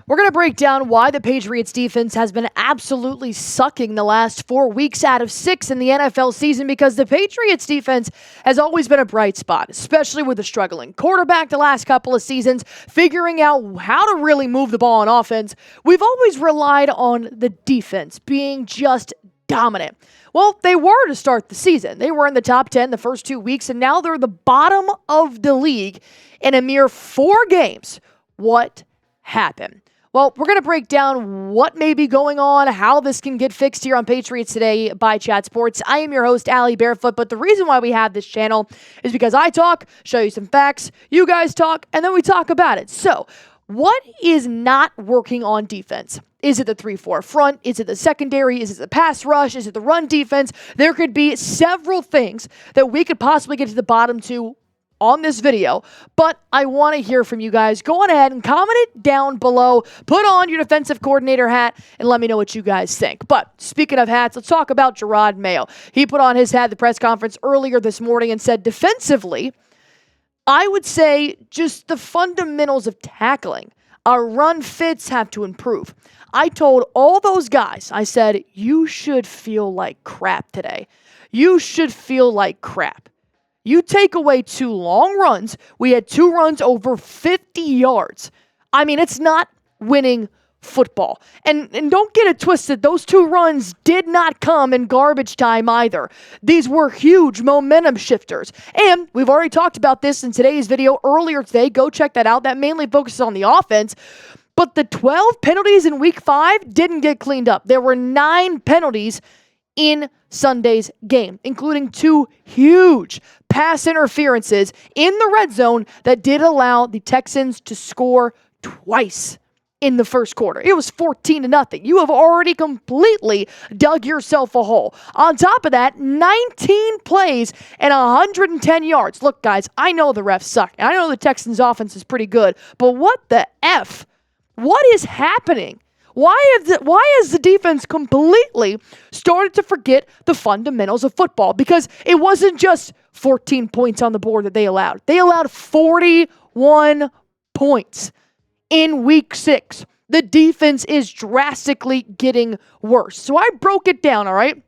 We're going to break down why the Patriots defense has been absolutely sucking the last 4 weeks out of 6 in the NFL season, because the Patriots defense has always been a bright spot, especially with a struggling quarterback the last couple of seasons, figuring out how to really move the ball on offense. We've always relied on the defense being just dominant. Well, they were to start the season. They were in the top 10 the first 2 weeks, and now they're the bottom of the league in a mere 4 games. What happened? Well, we're going to break down what may be going on, how this can get fixed here on Patriots Today by Chat Sports. I am your host, Allie Barefoot, but the reason why we have this channel is because I talk, show you some facts, you guys talk, and then we talk about it. So, what is not working on defense? Is it the 3-4 front? Is it the secondary? Is it the pass rush? Is it the run defense? There could be several things that we could possibly get to the bottom to on this video, but I want to hear from you guys. Go on ahead and comment it down below. Put on your defensive coordinator hat and let me know what you guys think. But speaking of hats, let's talk about Jahlani Maye. He put on his hat at the press conference earlier this morning and said defensively, I would say just the fundamentals of tackling. Our run fits have to improve. I told all those guys, I said, you should feel like crap today. You should feel like crap. You take away 2 long runs. We had 2 runs over 50 yards. I mean, it's not winning football. And don't get it twisted. Those 2 runs did not come in garbage time either. These were huge momentum shifters. And we've already talked about this in today's video earlier today. Go check that out. That mainly focuses on the offense. But the 12 penalties in week 5 didn't get cleaned up. There were 9 penalties in Sunday's game, including 2 huge pass interferences in the red zone that did allow the Texans to score twice in the first quarter. It was 14-0. You have already completely dug yourself a hole. On top of that, 19 plays and 110 yards. Look, guys, I know the refs suck, and I know the Texans' offense is pretty good, but what the F? What is happening? Why has the defense completely started to forget the fundamentals of football? Because it wasn't just 14 points on the board that they allowed. They allowed 41 points in week 6. The defense is drastically getting worse. So I broke it down, all right?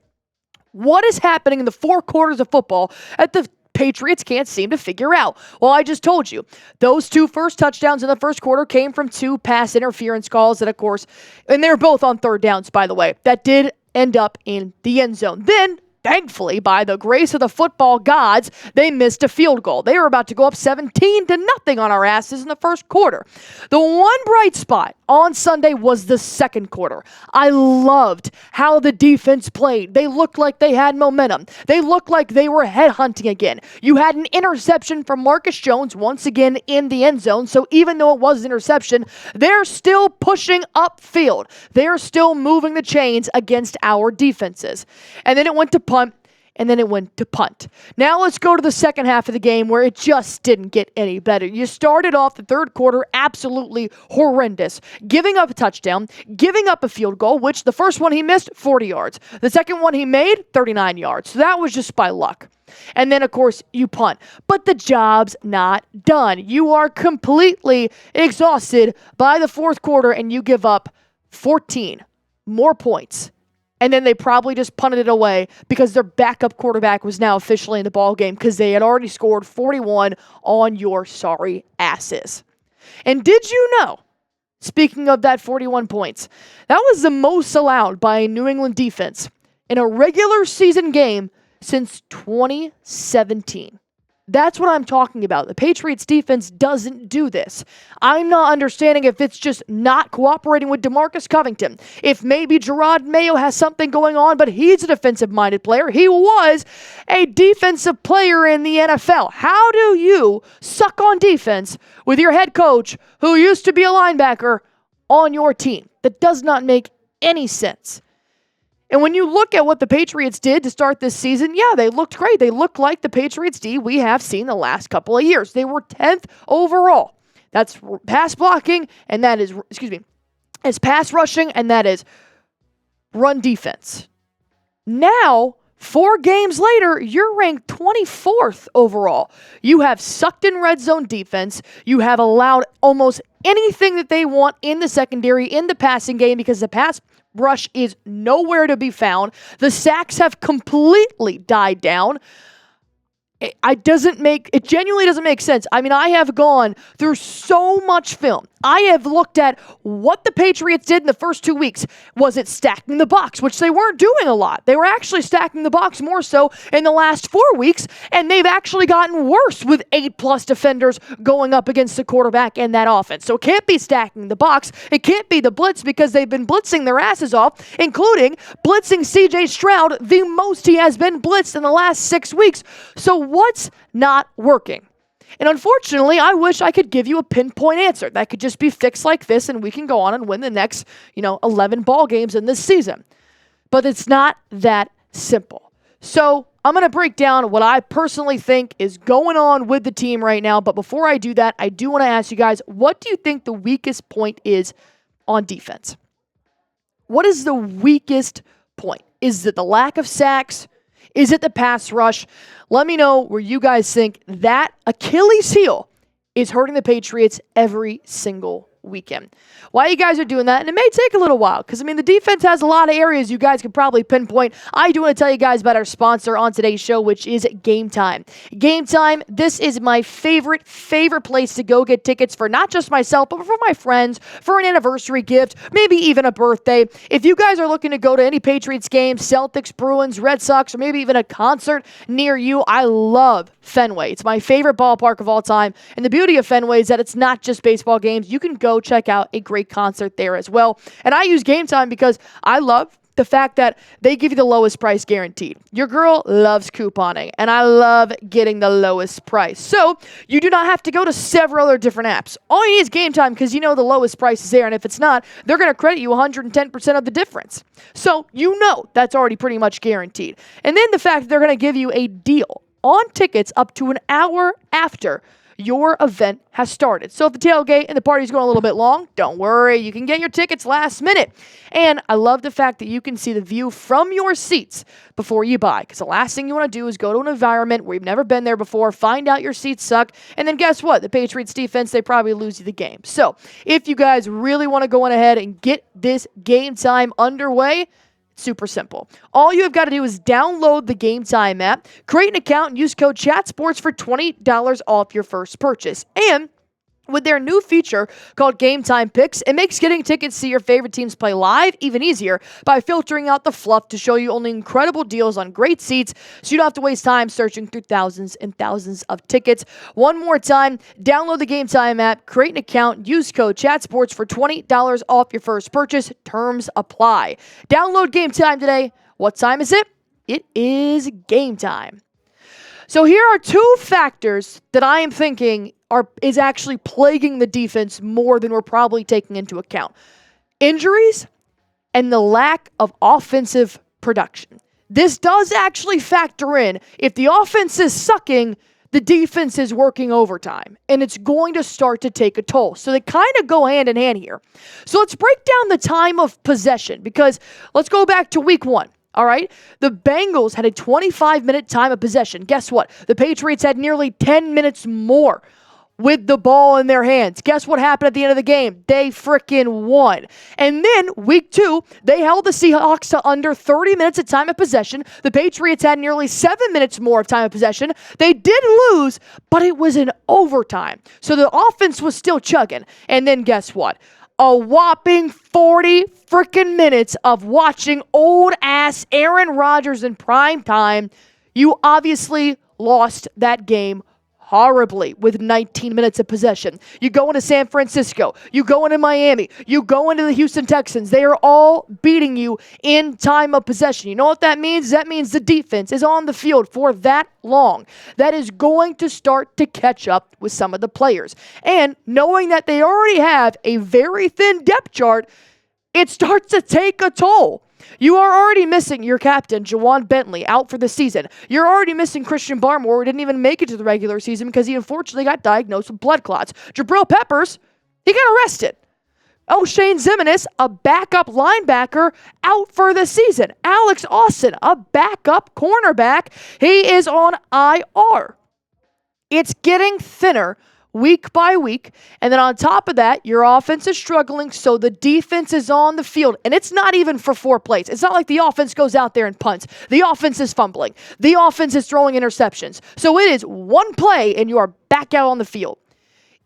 What is happening in the 4 quarters of football at the Patriots can't seem to figure out? Well, I just told you. Those 2 first touchdowns in the first quarter came from 2 pass interference calls that, of course, and they were both on 3rd downs, by the way, that did end up in the end zone. Then, thankfully, by the grace of the football gods, they missed a field goal. They were about to go up 17-0 on our asses in the first quarter. The one bright spot on Sunday was the second quarter. I loved how the defense played. They looked like they had momentum. They looked like they were headhunting again. You had an interception from Marcus Jones once again in the end zone, so even though it was an interception, they're still pushing upfield. They're still moving the chains against our defenses. And then it went to punt, and then it went to punt. Now let's go to the second half of the game where it just didn't get any better. You started off the third quarter absolutely horrendous, giving up a touchdown, giving up a field goal, which the first one he missed, 40 yards. The second one he made, 39 yards. So that was just by luck. And then, of course, you punt. But the job's not done. You are completely exhausted by the fourth quarter, and you give up 14 more points. And then they probably just punted it away because their backup quarterback was now officially in the ballgame because they had already scored 41 on your sorry asses. And did you know, speaking of that 41 points, that was the most allowed by a New England defense in a regular season game since 2017. That's what I'm talking about. The Patriots defense doesn't do this. I'm not understanding if it's just not cooperating with DeMarcus Covington. If maybe Jahlani Maye has something going on, but he's a defensive-minded player. He was a defensive player in the NFL. How do you suck on defense with your head coach who used to be a linebacker on your team? That does not make any sense. And when you look at what the Patriots did to start this season, yeah, they looked great. They looked like the Patriots D we have seen the last couple of years. They were 10th overall. That's pass blocking, and that is, it's pass rushing, and that is run defense. Now, 4 games later, you're ranked 24th overall. You have sucked in red zone defense. You have allowed almost anything that they want in the secondary, in the passing game, because the pass rush is nowhere to be found. The sacks have completely died down. It genuinely doesn't make sense. I mean, I have gone through so much film. I have looked at what the Patriots did in the first 2 weeks. Was it stacking the box, which they weren't doing a lot. They were actually stacking the box more so in the last 4 weeks, and they've actually gotten worse with 8+ defenders going up against the quarterback and that offense. So it can't be stacking the box. It can't be the blitz because they've been blitzing their asses off, including blitzing C.J. Stroud the most he has been blitzed in the last 6 weeks. So what's not working? And unfortunately, I wish I could give you a pinpoint answer that could just be fixed like this and we can go on and win the next, 11 ball games in this season. But it's not that simple. So I'm going to break down what I personally think is going on with the team right now. But before I do that, I do want to ask you guys, what do you think the weakest point is on defense? What is the weakest point? Is it the lack of sacks? Is it the pass rush? Let me know where you guys think that Achilles heel is hurting the Patriots every single weekend. Why you guys are doing that, and it may take a little while, because, the defense has a lot of areas you guys can probably pinpoint. I do want to tell you guys about our sponsor on today's show, which is Game Time. Game Time, this is my favorite place to go get tickets for not just myself, but for my friends, for an anniversary gift, maybe even a birthday. If you guys are looking to go to any Patriots game, Celtics, Bruins, Red Sox, or maybe even a concert near you, I love Fenway. It's my favorite ballpark of all time, and the beauty of Fenway is that it's not just baseball games. You can go check out a great concert there as well. And I use Game Time because I love the fact that they give you the lowest price guaranteed. Your girl loves couponing, and I love getting the lowest price. So you do not have to go to several other different apps. All you need is Game Time because you know the lowest price is there, and if it's not, they're going to credit you 110% of the difference. So that's already pretty much guaranteed. And then the fact that they're going to give you a deal on tickets up to an hour after your event has started. So if the tailgate and the party's going a little bit long, don't worry. You can get your tickets last minute. And I love the fact that you can see the view from your seats before you buy. Because the last thing you want to do is go to an environment where you've never been there before, find out your seats suck, and then guess what? The Patriots defense, they probably lose you the game. So if you guys really want to go on ahead and get this Game Time underway, super simple. All you have got to do is download the Game Time app, create an account, and use code CHATSPORTS for $20 off your first purchase. And with their new feature called Game Time Picks, it makes getting tickets to your favorite teams play live even easier by filtering out the fluff to show you only incredible deals on great seats, so you don't have to waste time searching through thousands and thousands of tickets. One more time, download the Game Time app, create an account, use code CHATSPORTS for $20 off your first purchase. Terms apply. Download Game Time today. What time is it? It is game time. So here are two factors that I am thinking is actually plaguing the defense more than we're probably taking into account. Injuries and the lack of offensive production. This does actually factor in. If the offense is sucking, the defense is working overtime, and it's going to start to take a toll. So they kind of go hand in hand here. So let's break down the time of possession, because let's go back to week 1. All right, the Bengals had a 25-minute time of possession. Guess what? The Patriots had nearly 10 minutes more with the ball in their hands. Guess what happened at the end of the game? They freaking won. And then week 2, they held the Seahawks to under 30 minutes of time of possession. The Patriots had nearly 7 minutes more of time of possession. They did lose, but it was in overtime. So the offense was still chugging. And then guess what? A whopping 40 freaking minutes of watching old-ass Aaron Rodgers in prime time. You obviously lost that game horribly with 19 minutes of possession. You go into San Francisco. You go into Miami. You go into the Houston Texans. They are all beating you in time of possession. You know what that means? That means the defense is on the field for that long. That is going to start to catch up with some of the players. And knowing that they already have a very thin depth chart, it starts to take a toll. You are already missing your captain, Jawan Bentley, out for the season. You're already missing Christian Barmore, who didn't even make it to the regular season because he unfortunately got diagnosed with blood clots. Jabril Peppers, he got arrested. O'Shane Ximines, a backup linebacker, out for the season. Alex Austin, a backup cornerback, he is on IR. It's getting thinner week by week. And then on top of that, your offense is struggling, so the defense is on the field. And it's not even for 4 plays. It's not like the offense goes out there and punts. The offense is fumbling. The offense is throwing interceptions. So it is 1 play, and you are back out on the field.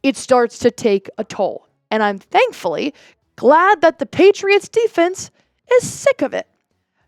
It starts to take a toll. And I'm thankfully glad that the Patriots defense is sick of it.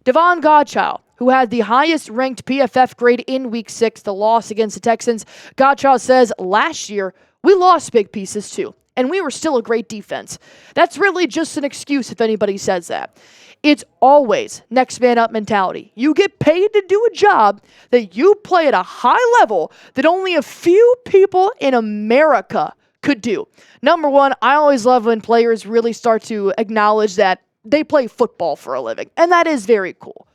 Davon Godchaux, who had the highest ranked PFF grade in week 6, the loss against the Texans, Godchaux says last year we lost big pieces too, and we were still a great defense. That's really just an excuse if anybody says that. It's always next man up mentality. You get paid to do a job that you play at a high level that only a few people in America could do. Number one, I always love when players really start to acknowledge that they play football for a living, and that is very cool.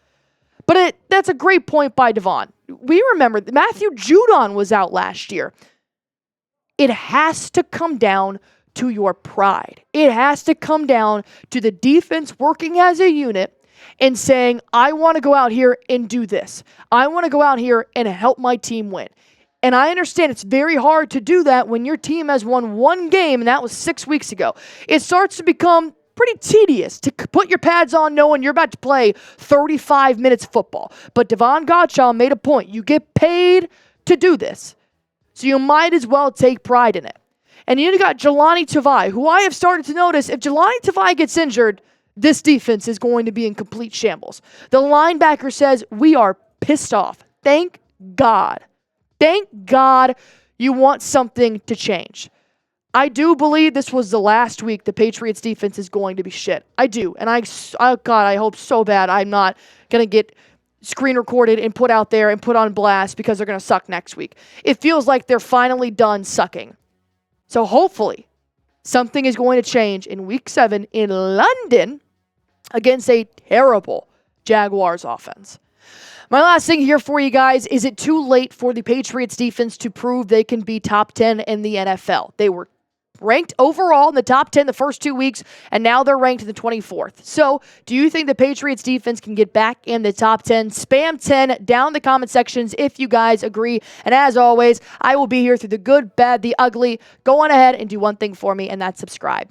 But that's a great point by Davon. We remember Matthew Judon was out last year. It has to come down to your pride. It has to come down to the defense working as a unit and saying, I want to go out here and do this. I want to go out here and help my team win. And I understand it's very hard to do that when your team has won 1 game, and that was 6 weeks ago. It starts to become pretty tedious to put your pads on knowing you're about to play 35 minutes of football. But Davon Godchaux made a point. You get paid to do this, so you might as well take pride in it. And you got Jahlani Tavai, who I have started to notice, if Jahlani Tavai gets injured, this defense is going to be in complete shambles. The linebacker says, we are pissed off. Thank God. Thank God you want something to change. I do believe this was the last week the Patriots defense is going to be shit. I do. And I hope so bad I'm not going to get screen recorded and put out there and put on blast because they're going to suck next week. It feels like they're finally done sucking. So hopefully something is going to change in week 7 in London against a terrible Jaguars offense. My last thing here for you guys, is it too late for the Patriots defense to prove they can be top 10 in the NFL? They were ranked overall in the top 10 the first 2 weeks, and now they're ranked in the 24th. So, do you think the Patriots defense can get back in the top 10? Spam 10 down in the comment sections if you guys agree. And as always, I will be here through the good, bad, the ugly. Go on ahead and do one thing for me, and that's subscribe.